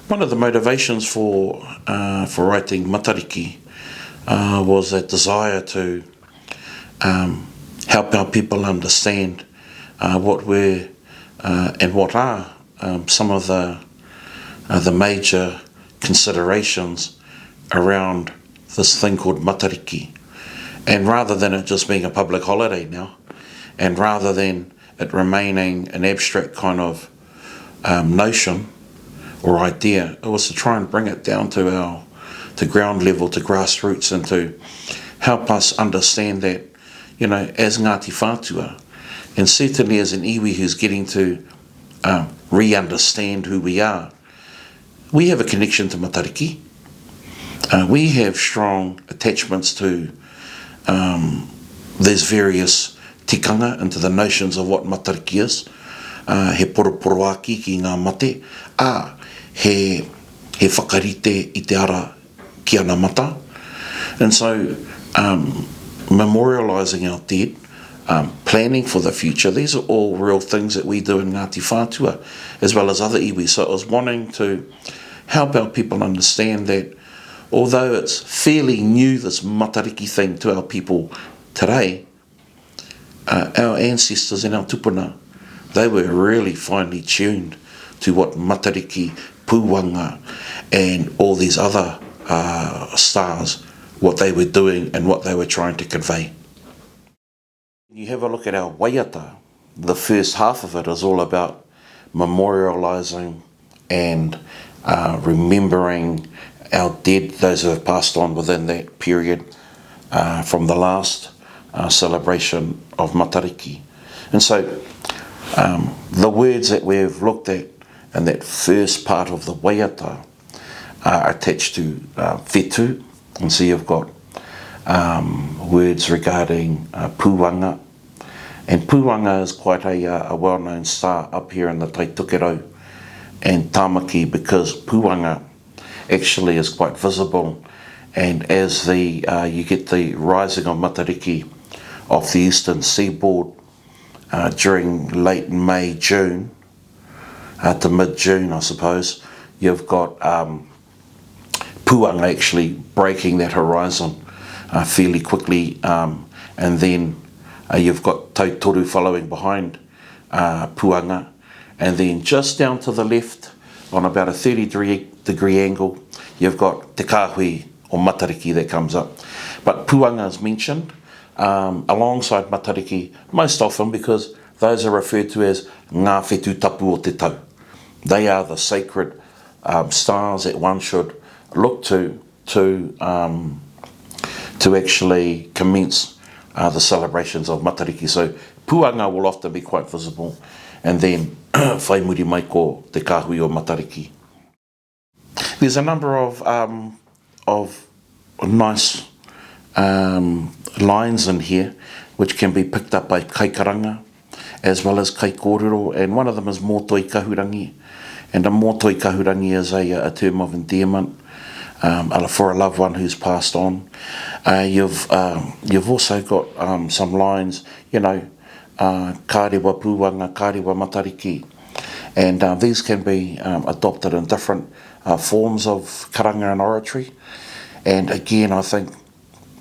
One of the motivations for writing Matariki was that desire to help our people understand what were and what are some of the major considerations around this thing called Matariki. And rather than it just being a public holiday now, and rather than it remaining an abstract kind of notion or idea, it was to try and bring it down to ground level, to grassroots, and to help us understand that, as Ngāti Whātua, and certainly as an iwi who's getting to re-understand who we are, we have a connection to Matariki. We have strong attachments to these various tikanga and to the notions of what Matariki is. He poroporo aki ki ngā mate, he whakarite I te ara ki ana mata. And so memorialising our dead, planning for the future, these are all real things that we do in Ngāti Whātua as well as other iwi. So I was wanting to help our people understand that although it's fairly new, this Matariki thing to our people today, our ancestors and our tupuna, they were really finely tuned to what Matariki, Pūwanga and all these other stars, what they were doing and what they were trying to convey. You have a look at our waiata, the first half of it is all about memorialising and remembering our dead, those who have passed on within that period from the last celebration of Matariki. And so the words that we've looked at in that first part of the waiata are attached to whetū, and so you've got words regarding Pūwanga, and Pūwanga is quite a well-known star up here in the Taitukerau and Tāmaki, because Pūwanga actually is quite visible, and as you get the rising of Matariki off the eastern seaboard during late May, June, to mid-June I suppose, you've got Pūwanga actually breaking that horizon fairly quickly, and then you've got Tautoru following behind Pūwanga, and then just down to the left on about a 30-degree angle you've got Te Kāhui or Matariki that comes up. But Pūwanga is mentioned alongside Matariki most often because those are referred to as ngā whetū tapu o te tau. They are the sacred stars that one should look to actually commence the celebrations of Matariki. So Pūwanga will often be quite visible, and then whai muri mai ko Te Kāhui o Matariki. There's a number of nice lines in here which can be picked up by kaikaranga as well as kaikōrero, and one of them is mōtoi kahurangi, and a mōtoi kahurangi is a term of endearment for a loved one who's passed on. You've also got some lines, kārewa Pūwanga, kārewa Matariki, and these can be adopted in different forms of karanga and oratory. And again, I think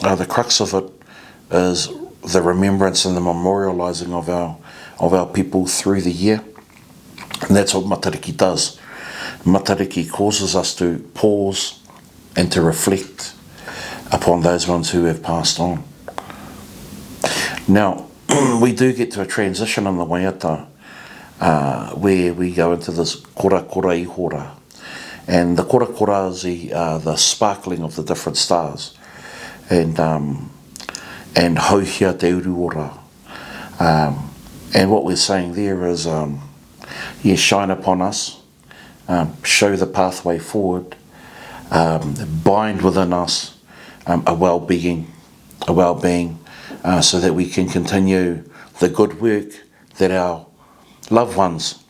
the crux of it is the remembrance and the memorialising of our people through the year, and that's what Matariki does. Matariki causes us to pause and to reflect upon those ones who have passed on. Now, we do get to a transition in the waiata where we go into this kora kora I hora, and the kora kora is the sparkling of the different stars, and hauhia te uru ora, and what we're saying there is shine upon us, show the pathway forward, bind within us a well-being, so that we can continue the good work that our loved ones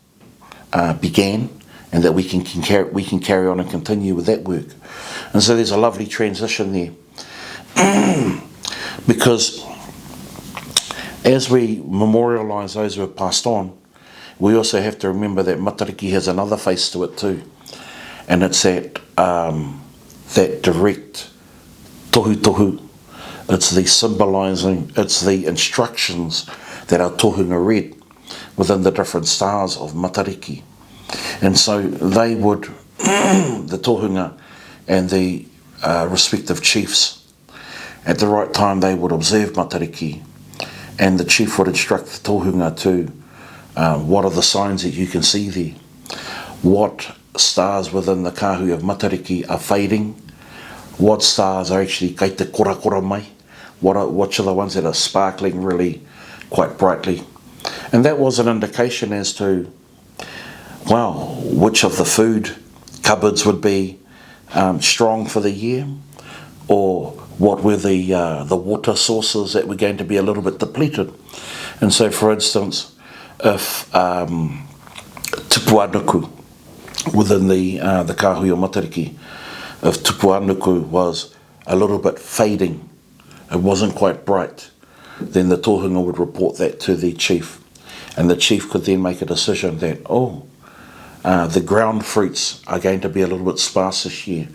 began, and that we can carry on and continue with that work. And so there's a lovely transition there, because as we memorialise those who have passed on, we also have to remember that Matariki has another face to it too, And it's that direct tohu tohu. It's the symbolising, it's the instructions that our tohunga read within the different stars of Matariki. And so they would, the tohunga and the respective chiefs, at the right time they would observe Matariki, and the chief would instruct the tohunga to what are the signs that you can see there, what stars within the kahui of Matariki are fading, what stars are actually kei te kora kora mai, which are the ones that are sparkling really quite brightly. And that was an indication as to, well, which of the food cupboards would be strong for the year, or what were the water sources that were going to be a little bit depleted. And so, for instance, if tupuanuku within the kahui o Matariki, if tupuanuku was a little bit fading, it wasn't quite bright, then the tohunga would report that to the chief, and the chief could then make a decision that, the ground fruits are going to be a little bit sparse this year,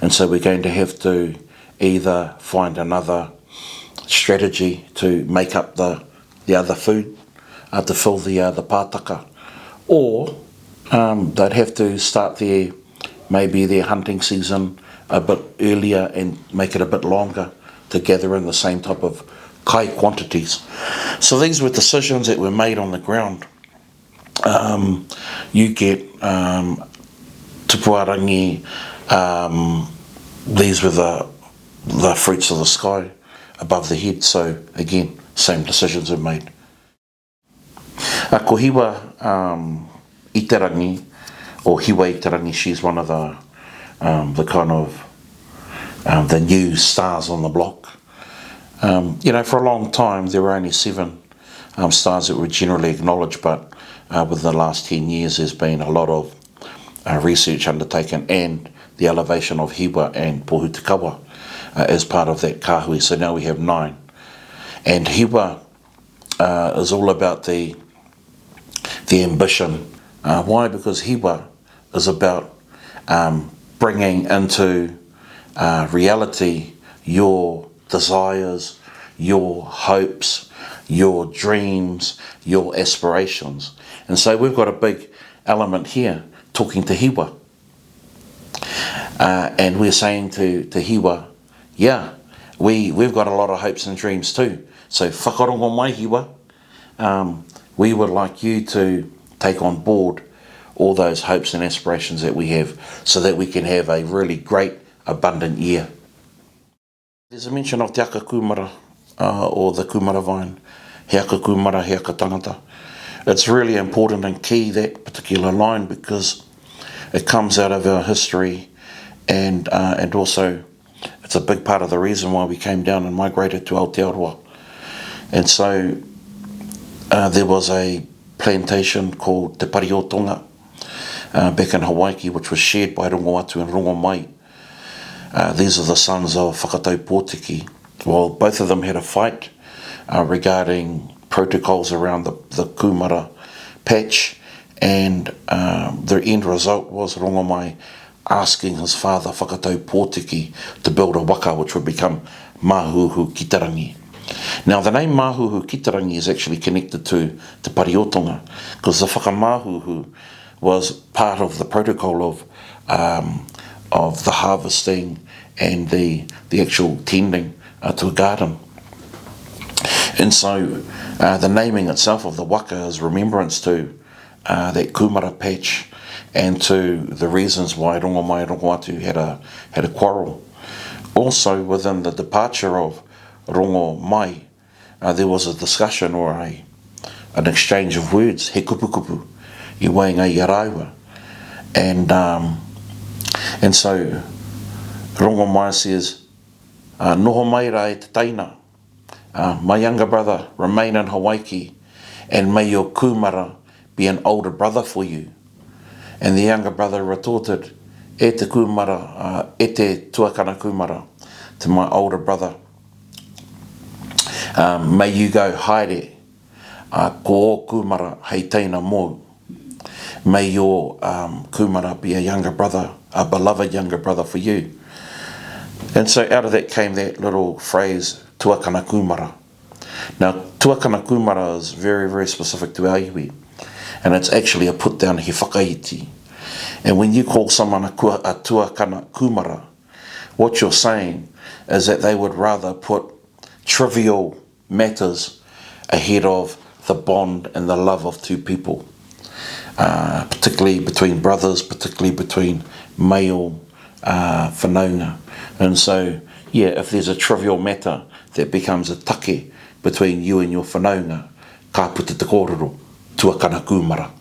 and so we're going to have to either find another strategy to make up the other food, to fill the pātaka, or they'd have to start maybe their hunting season a bit earlier and make it a bit longer to gather in the same type of kai quantities. So these were decisions that were made on the ground. You get tupuarangi, these were the fruits of the sky above the head, so again, same decisions were made. Ko Hiwa Iterangi, or Hiwa Iterangi, she's one of the kind of the new stars on the block. For a long time there were only 7 stars that were generally acknowledged, but within the last 10 years there's been a lot of research undertaken, and the elevation of Hiwa and Pohutikawa as part of that kahui. So now we have 9. And Hiwa is all about the ambition. Why? Because Hiwa is about bringing into reality your desires, your hopes, your dreams, your aspirations. And so we've got a big element here talking to Hiwa. And we're saying to Hiwa, yeah, we've got a lot of hopes and dreams too. So whakarongo mai Hiwa, we would like you to take on board all those hopes and aspirations that we have, so that we can have a really great, abundant year. There's a mention of te aka kumara, or the kumara vine, he aka kumara, he aka tangata. It's really important and key, that particular line, because it comes out of our history, and also it's a big part of the reason why we came down and migrated to Aotearoa. And so there was a plantation called Te Pariotonga back in Hawaii, which was shared by Rongoatu and Rongomai. These are the sons of Whakatau Pōtiki. Well, both of them had a fight regarding protocols around the kumara patch, and the end result was Rongomai asking his father Whakatau Pōtiki to build a waka which would become Mahuhu Kitarangi. Now the name Mahuhu Kitarangi is actually connected to Te Pariotonga, because the whakamahuhu was part of the protocol of the harvesting and the actual tending to a garden. And so the naming itself of the waka is remembrance to that kumara patch, and to the reasons why Rongomai and Rongoatu had a quarrel. Also, within the departure of Rongomai, there was a discussion or an exchange of words, he kupu kupu, I wainga I raiwa. And so Rongomai says, noho mai rai te taina, my younger brother, remain in Hawaii, and may your kumara be an older brother for you. And the younger brother retorted, e te kumara, e te tuakana kumara, to my older brother. May you go haere, ko o kumara hei teina mō. May your kumara be a younger brother a beloved younger brother for you. And so out of that came that little phrase, tuakana kumara. Now, tuakana kumara is very, very specific to our iwi, and it's actually a put down he whakaiti. And when you call someone a tuakana kumara, what you're saying is that they would rather put trivial matters ahead of the bond and the love of two people, particularly between brothers, particularly between male whanaunga. And so, yeah, if there's a trivial matter that becomes a take between you and your whanaunga, ka puta te kōrero, tuakana kumara.